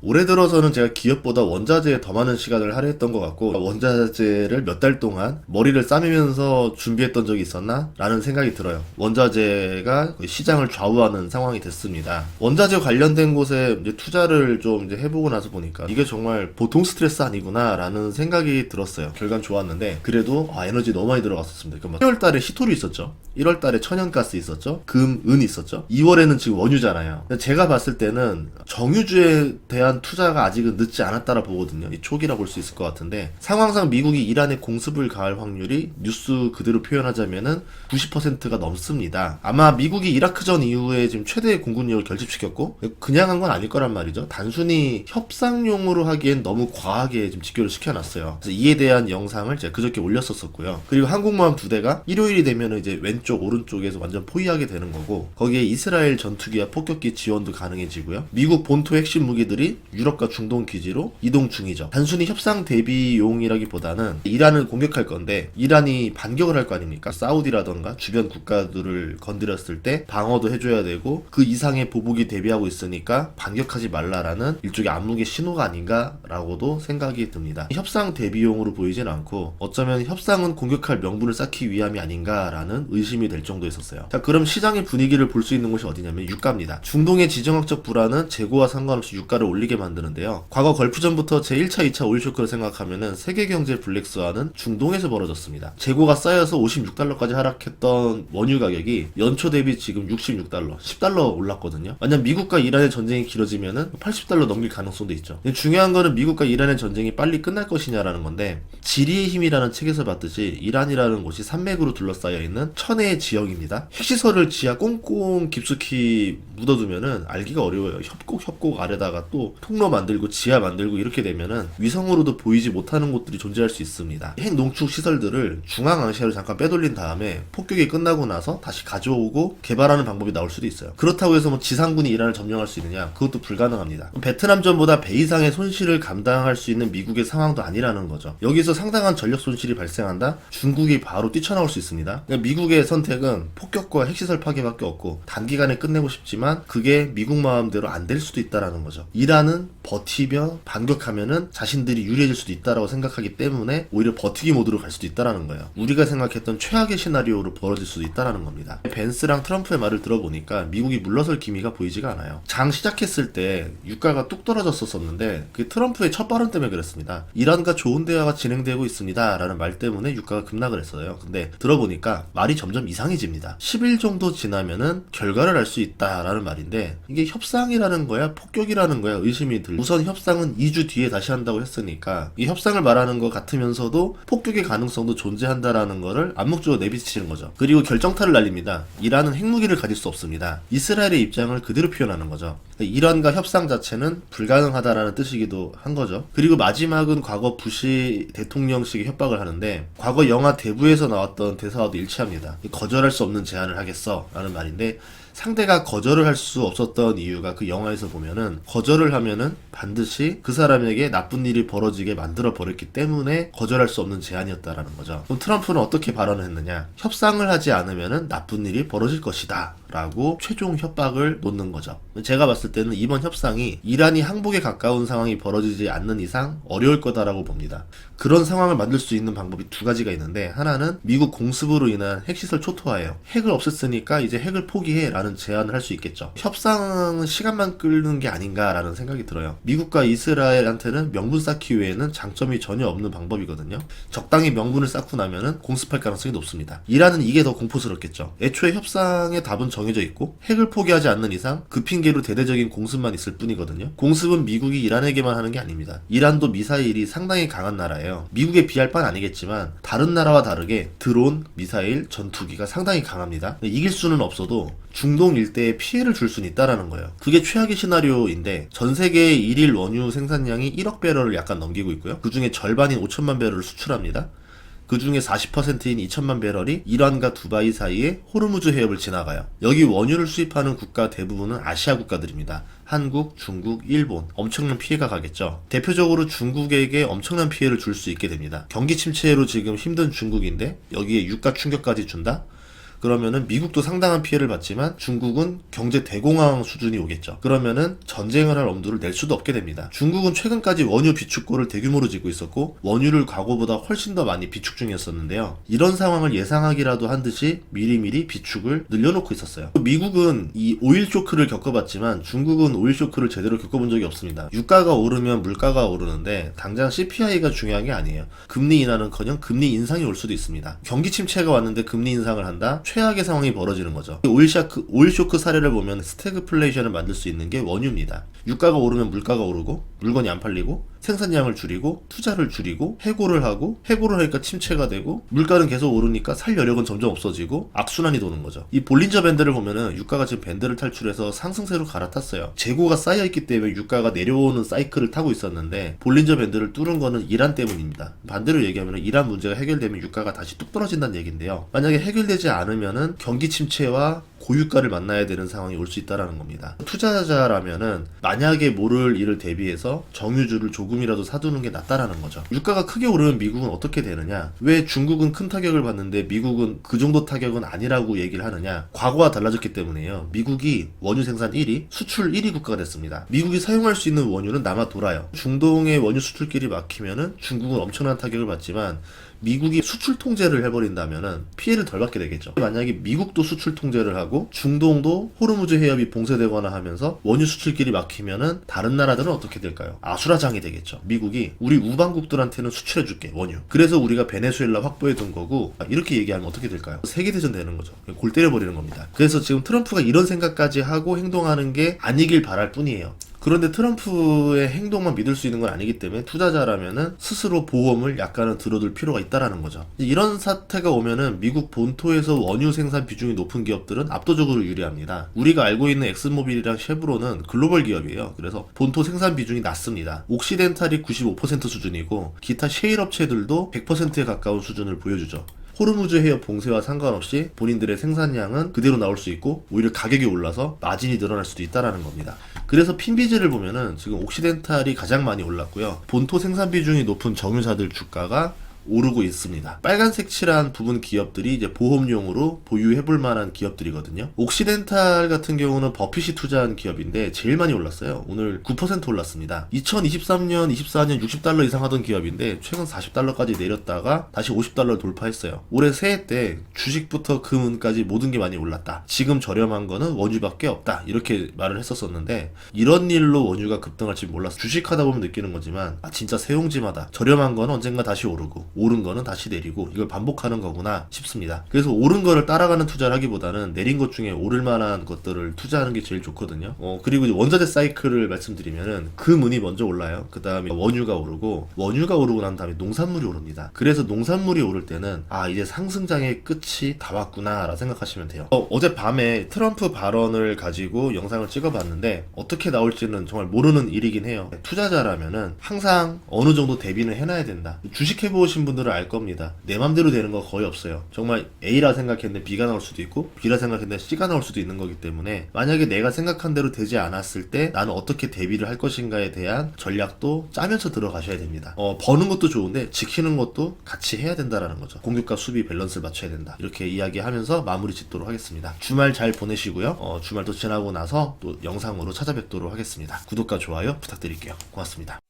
올해 들어서는 제가 기업보다 원자재에 더 많은 시간을 할애했던 것 같고, 원자재를 몇 달 동안 머리를 싸매면서 준비했던 적이 있었나? 라는 생각이 들어요. 원자재가 거의 시장을 좌우하는 상황이 됐습니다. 원자재 관련된 곳에 이제 투자를 좀 이제 해보고 나서 보니까 이게 정말 보통 스트레스 아니구나 라는 생각이 들었어요. 결과는 좋았는데 그래도 에너지 너무 많이 들어갔었습니다. 그러니까 10월 달에 히토류 있었죠. 1월 달에 천연가스 있었죠. 금, 은 있었죠. 2월에는 지금 원유잖아요. 제가 봤을 때는 정유주에 대한 투자가 아직은 늦지 않았다라 보거든요. 이 초기라 볼 수 있을 것 같은데, 상황상 미국이 이란에 공습을 가할 확률이 뉴스 그대로 표현하자면은 90%가 넘습니다. 아마 미국이 이라크전 이후에 지금 최대의 공군력을 결집시켰고, 그냥 한 건 아닐 거란 말이죠. 단순히 협상용으로 하기엔 너무 과하게 지금 직결을 시켜놨어요. 그래서 이에 대한 영상을 제가 그저께 올렸었고요. 그리고 항공모함 2대가 일요일이 되면은 이제 왼쪽 오른쪽에서 완전 포위하게 되는 거고, 거기에 이스라엘 전투기와 폭격기 지원도 가능해지고요. 미국 본토 핵심 무기들이 유럽과 중동 기지로 이동 중이죠. 단순히 협상 대비용이라기보다는 이란을 공격할 건데 이란이 반격을 할 거 아닙니까? 사우디라던가 주변 국가들을 건드렸을 때 방어도 해줘야 되고, 그 이상의 보복이 대비하고 있으니까 반격하지 말라라는 일종의 암묵의 신호가 아닌가라고도 생각이 듭니다. 협상 대비용으로 보이진 않고 어쩌면 협상은 공격할 명분을 쌓기 위함이 아닌가라는 의심이 될 정도였었어요. 자, 그럼 시장의 분위기를 볼 수 있는 곳이 어디냐면 유가입니다. 중동의 지정학적 불안은 재고와 상관없이 유가를 올리게 만드는데요. 과거 걸프전부터 제1차, 2차 오일 쇼크를 생각하면은 세계 경제 블랙스완은 중동에서 벌어졌습니다. 재고가 쌓여서 56달러까지 하락했던 원유 가격이 연초 대비 지금 66달러, 10달러 올랐거든요. 만약 미국과 이란의 전쟁이 길어지면은 80달러 넘길 가능성도 있죠. 근데 중요한 거는 미국과 이란의 전쟁이 빨리 끝날 것이냐라는 건데, 지리의 힘이라는 책에서 봤듯이 이란이라는 곳이 산맥으로 둘러싸여 있는 천혜의 지역입니다. 핵시설을 지하 꽁꽁 깊숙이 묻어두면은 알기가 어려워요. 협곡 아래다가 또 통로 만들고 지하 만들고 이렇게 되면은 위성으로도 보이지 못하는 곳들이 존재할 수 있습니다. 핵 농축 시설들을 중앙아시아로 잠깐 빼돌린 다음에 폭격이 끝나고 나서 다시 가져오고 개발하는 방법이 나올 수도 있어요. 그렇다고 해서 뭐 지상군이 이란을 점령할 수 있느냐? 그것도 불가능합니다. 베트남전보다 배 이상의 손실을 감당할 수 있는 미국의 상황도 아니라는 거죠. 여기서 상당한 전력 손실이 발생한다? 중국이 바로 뛰쳐나올 수 있습니다. 그러니까 미국의 선택은 폭격과 핵시설 파괴밖에 없고, 단기간에 끝내고 싶지만 그게 미국 마음대로 안 될 수도 있다라는 거죠. 이란은 버티며 반격하면은 자신들이 유리해질 수도 있다라고 생각하기 때문에 오히려 버티기 모드로 갈 수도 있다라는 거예요. 우리가 생각했던 최악의 시나리오로 벌어질 수도 있다라는 겁니다. 벤스랑 트럼프의 말을 들어보니까 미국이 물러설 기미가 보이지가 않아요. 장 시작했을 때 유가가 뚝 떨어졌었는데 그게 트럼프의 첫 발언 때문에 그랬습니다. 이란과 좋은 대화가 진행되고 있습니다 라는 말 때문에 유가가 급락을 했어요. 근데 들어보니까 말이 점점 이상해집니다. 10일 정도 지나면은 결과를 알 수 있다라는 말인데, 이게 협상이라는 거야 폭격이라는 거야 의심이 들고, 우선 협상은 2주 뒤에 다시 한다고 했으니까 이 협상을 말하는 것 같으면서도 폭격의 가능성도 존재한다라는 거를 암묵적으로 내비치는 거죠. 그리고 결정타를 날립니다. 이란은 핵무기를 가질 수 없습니다. 이스라엘의 입장을 그대로 표현하는 거죠. 이란과 협상 자체는 불가능하다라는 뜻이기도 한 거죠. 그리고 마지막은 과거 부시 대통령식의 협박을 하는데, 과거 영화 대부에서 나왔던 대사와도 일치합니다. 거절할 수 없는 제안을 하겠어 라는 말인데, 상대가 거절을 할 수 없었던 이유가 그 영화에서 보면은 거절을 하면은 반드시 그 사람에게 나쁜 일이 벌어지게 만들어 버렸기 때문에 거절할 수 없는 제안이었다라는 거죠. 그럼 트럼프는 어떻게 발언을 했느냐? 협상을 하지 않으면은 나쁜 일이 벌어질 것이다 라고 최종 협박을 놓는 거죠. 제가 봤을 때는 이번 협상이 이란이 항복에 가까운 상황이 벌어지지 않는 이상 어려울 거다라고 봅니다. 그런 상황을 만들 수 있는 방법이 두 가지가 있는데, 하나는 미국 공습으로 인한 핵시설 초토화예요. 핵을 없앴으니까 이제 핵을 포기해 라는 제안을 할 수 있겠죠. 협상은 시간만 끌는 게 아닌가라는 생각이 들어요. 미국과 이스라엘한테는 명분 쌓기 외에는 장점이 전혀 없는 방법이거든요. 적당히 명분을 쌓고 나면은 공습할 가능성이 높습니다. 이란은 이게 더 공포스럽겠죠. 애초에 협상의 답은 정해져 있고 핵을 포기하지 않는 이상 그 핑계로 대대적인 공습만 있을 뿐이거든요. 공습은 미국이 이란에게만 하는 게 아닙니다. 이란도 미사일이 상당히 강한 나라예요. 미국에 비할 바는 아니겠지만 다른 나라와 다르게 드론, 미사일, 전투기가 상당히 강합니다. 이길 수는 없어도 중동 일대에 피해를 줄 수는 있다라는 거예요. 그게 최악의 시나리오인데, 전 세계의 일일 원유 생산량이 1억 배럴을 약간 넘기고 있고요. 그 중에 절반인 5천만 배럴을 수출합니다. 그 중에 40%인 2천만 배럴이 이란과 두바이 사이에 호르무즈 해협을 지나가요. 여기 원유를 수입하는 국가 대부분은 아시아 국가들입니다. 한국, 중국, 일본 엄청난 피해가 가겠죠. 대표적으로 중국에게 엄청난 피해를 줄 수 있게 됩니다. 경기 침체로 지금 힘든 중국인데 여기에 유가 충격까지 준다? 그러면은 미국도 상당한 피해를 받지만 중국은 경제 대공황 수준이 오겠죠. 그러면은 전쟁을 할 엄두를 낼 수도 없게 됩니다. 중국은 최근까지 원유 비축고를 대규모로 짓고 있었고 원유를 과거보다 훨씬 더 많이 비축 중이었었는데요. 이런 상황을 예상하기라도 한 듯이 미리미리 비축을 늘려놓고 있었어요. 미국은 이 오일 쇼크를 겪어봤지만 중국은 오일 쇼크를 제대로 겪어본 적이 없습니다. 유가가 오르면 물가가 오르는데 당장 CPI가 중요한 게 아니에요. 금리 인하는커녕 금리 인상이 올 수도 있습니다. 경기 침체가 왔는데 금리 인상을 한다? 최악의 상황이 벌어지는 거죠. 오일 쇼크 사례를 보면 스태그플레이션을 만들 수 있는 게 원유입니다. 유가가 오르면 물가가 오르고 물건이 안 팔리고 생산량을 줄이고 투자를 줄이고 해고를 하니까 침체가 되고 물가는 계속 오르니까 살 여력은 점점 없어지고 악순환이 도는 거죠. 이 볼린저 밴드를 보면은 유가가 지금 밴드를 탈출해서 상승세로 갈아탔어요. 재고가 쌓여있기 때문에 유가가 내려오는 사이클을 타고 있었는데 볼린저 밴드를 뚫은 거는 이란 때문입니다. 반대로 얘기하면 이란 문제가 해결되면 유가가 다시 뚝 떨어진다는 얘기인데요. 만약에 해결되지 않으면은 경기 침체와 고유가를 만나야 되는 상황이 올 수 있다는 겁니다. 투자자라면은 만약에 모를 일을 대비해서 정유주를 조금이라도 사두는 게 낫다라는 거죠. 유가가 크게 오르면 미국은 어떻게 되느냐? 왜 중국은 큰 타격을 받는데 미국은 그 정도 타격은 아니라고 얘기를 하느냐? 과거와 달라졌기 때문에요. 미국이 원유 생산 1위, 수출 1위 국가가 됐습니다. 미국이 사용할 수 있는 원유는 남아 돌아요. 중동의 원유 수출길이 막히면은 중국은 엄청난 타격을 받지만 미국이 수출 통제를 해버린다면은 피해를 덜 받게 되겠죠. 만약에 미국도 수출 통제를 하고 중동도 호르무즈 해협이 봉쇄되거나 하면서 원유 수출길이 막히면은 다른 나라들은 어떻게 될까요? 아수라장이 되겠죠. 미국이 우리 우방국들한테는 수출해줄게 원유. 그래서 우리가 베네수엘라 확보해둔 거고 이렇게 얘기하면 어떻게 될까요? 세계대전 되는 거죠. 골 때려버리는 겁니다. 그래서 지금 트럼프가 이런 생각까지 하고 행동하는 게 아니길 바랄 뿐이에요. 그런데 트럼프의 행동만 믿을 수 있는 건 아니기 때문에 투자자라면은 스스로 보험을 약간은 들어둘 필요가 있다라는 거죠. 이런 사태가 오면은 미국 본토에서 원유 생산 비중이 높은 기업들은 압도적으로 유리합니다. 우리가 알고 있는 엑슨모빌이랑 쉐브론은 글로벌 기업이에요. 그래서 본토 생산 비중이 낮습니다. 옥시덴탈이 95% 수준이고 기타 셰일 업체들도 100%에 가까운 수준을 보여주죠. 호르무즈 해협 봉쇄와 상관없이 본인들의 생산량은 그대로 나올 수 있고 오히려 가격이 올라서 마진이 늘어날 수도 있다라는 겁니다. 그래서 핀비즈를 보면은 지금 옥시덴탈이 가장 많이 올랐고요. 본토 생산 비중이 높은 정유사들 주가가 오르고 있습니다. 빨간색 칠한 부분 기업들이 이제 보험용으로 보유해볼 만한 기업들이거든요. 옥시덴탈 같은 경우는 버핏이 투자한 기업인데 제일 많이 올랐어요. 오늘 9% 올랐습니다. 2023년, 24년 60달러 이상 하던 기업인데 최근 40달러까지 내렸다가 다시 50달러를 돌파했어요. 올해 새해 때 주식부터 금은까지 모든 게 많이 올랐다. 지금 저렴한 거는 원유밖에 없다. 이렇게 말을 했었었는데 이런 일로 원유가 급등할지 몰랐어요. 주식하다 보면 느끼는 거지만 진짜 새옹지마다 저렴한 거는 언젠가 다시 오르고 오른 거는 다시 내리고 이걸 반복하는 거구나 싶습니다. 그래서 오른 거를 따라가는 투자를 하기보다는 내린 것 중에 오를 만한 것들을 투자하는 게 제일 좋거든요. 그리고 이제 원자재 사이클을 말씀드리면은 금은이 먼저 올라요. 그 다음에 원유가 오르고 난 다음에 농산물이 오릅니다. 그래서 농산물이 오를 때는 이제 상승장의 끝이 다 왔구나 라고 생각하시면 돼요. 어제 밤에 트럼프 발언을 가지고 영상을 찍어봤는데 어떻게 나올지는 정말 모르는 일이긴 해요. 투자자라면은 항상 어느 정도 대비는 해놔야 된다. 주식해보신 분들은 알 겁니다. 내 맘대로 되는 거 거의 없어요. 정말 A라 생각했는데 B가 나올 수도 있고 B라 생각했는데 C가 나올 수도 있는 거기 때문에 만약에 내가 생각한 대로 되지 않았을 때 나는 어떻게 대비를 할 것인가에 대한 전략도 짜면서 들어가셔야 됩니다. 버는 것도 좋은데 지키는 것도 같이 해야 된다라는 거죠. 공급과 수비 밸런스를 맞춰야 된다. 이렇게 이야기하면서 마무리 짓도록 하겠습니다. 주말 잘 보내시고요. 주말도 지나고 나서 또 영상으로 찾아뵙도록 하겠습니다. 구독과 좋아요 부탁드릴게요. 고맙습니다.